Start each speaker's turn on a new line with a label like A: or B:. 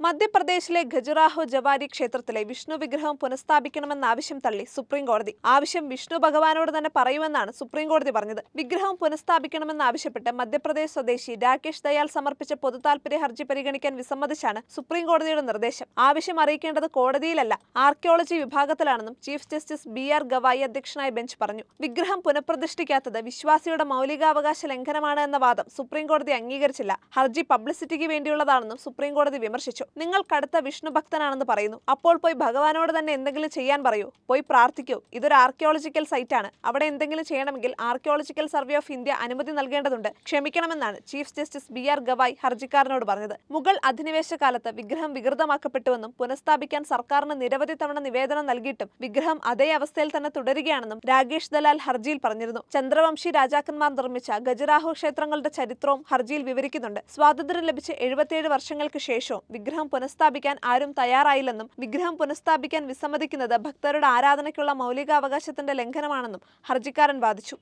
A: മധ്യപ്രദേശിലെ ഖജുറാഹോ ജവാരി ക്ഷേത്രത്തിലെ വിഷ്ണു വിഗ്രഹം പുനഃസ്ഥാപിക്കണമെന്ന ആവശ്യം തള്ളി സുപ്രീം കോടതി. ആവശ്യം വിഷ്ണു ഭഗവാനോട് തന്നെ പറയുമെന്നാണ് സുപ്രീം കോടതി പറഞ്ഞത്. വിഗ്രഹം പുനഃസ്ഥാപിക്കണമെന്നാവശ്യപ്പെട്ട് മധ്യപ്രദേശ് സ്വദേശി രാകേഷ് ദയാൽ സമർപ്പിച്ച പൊതുതാൽപര്യ ഹർജി പരിഗണിക്കാൻ വിസമ്മതിച്ചാണ് സുപ്രീം കോടതിയുടെ നിർദ്ദേശം. ആവശ്യം അറിയിക്കേണ്ടത് കോടതിയിലല്ല, ആർക്കിയോളജി വിഭാഗത്തിലാണെന്നും ചീഫ് ജസ്റ്റിസ് BR ഗവായി അധ്യക്ഷനായ ബെഞ്ച് പറഞ്ഞു. വിഗ്രഹം പുനഃപ്രതിഷ്ഠിക്കാത്തത് വിശ്വാസിയുടെ മൗലികാവകാശ ലംഘനമാണ് എന്ന വാദം സുപ്രീം കോടതി അംഗീകരിച്ചില്ല. ഹർജി പബ്ലിസിറ്റിക്ക് വേണ്ടിയുള്ളതാണെന്നും സുപ്രീം കോടതി വിമർശിച്ചു. നിങ്ങൾ കടുത്ത വിഷ്ണു ഭക്തനാണെന്ന് പറയുന്നു, അപ്പോൾ പോയി ഭഗവാനോട് തന്നെ എന്തെങ്കിലും ചെയ്യാൻ പറയൂ, പോയി പ്രാർത്ഥിക്കൂ. ഇതൊരു ആർക്കിയോളജിക്കൽ സൈറ്റാണ്, അവിടെ എന്തെങ്കിലും ചെയ്യണമെങ്കിൽ ആർക്കിയോളജിക്കൽ സർവേ ഓഫ് ഇന്ത്യ അനുമതി നൽകേണ്ടതുണ്ട്, ക്ഷമിക്കണമെന്നാണ് ചീഫ് ജസ്റ്റിസ് BR ഗവായി ഹർജിക്കാരനോട് പറഞ്ഞത്. മുഗൾ അധിനിവേശ കാലത്ത് വിഗ്രഹം വികൃതമാക്കപ്പെട്ടുവെന്നും പുനഃസ്ഥാപിക്കാൻ സർക്കാരിന് നിരവധി തവണ നിവേദനം നൽകിയിട്ടും വിഗ്രഹം അതേ അവസ്ഥയിൽ തന്നെ തുടരുകയാണെന്നും രാകേഷ് ദലാൽ ഹർജിയിൽ പറഞ്ഞിരുന്നു. ചന്ദ്രവംശി രാജാക്കന്മാർ നിർമ്മിച്ച ഖജുറാഹോ ക്ഷേത്രങ്ങളുടെ ചരിത്രവും ഹർജിയിൽ വിവരിക്കുന്നുണ്ട്. സ്വാതന്ത്ര്യം ലഭിച്ച് 77 വർഷങ്ങൾക്ക് ശേഷവും വിഗ്രഹം പുനഃസ്ഥാപിക്കാൻ ആരും തയ്യാറായില്ലെന്നും വിഗ്രഹം പുനഃസ്ഥാപിക്കാൻ വിസമ്മതിക്കുന്നത് ഭക്തരുടെ ആരാധനയ്ക്കുള്ള മൗലികാവകാശത്തിന്റെ ലംഘനമാണെന്നും ഹർജിക്കാരൻ വാദിച്ചു.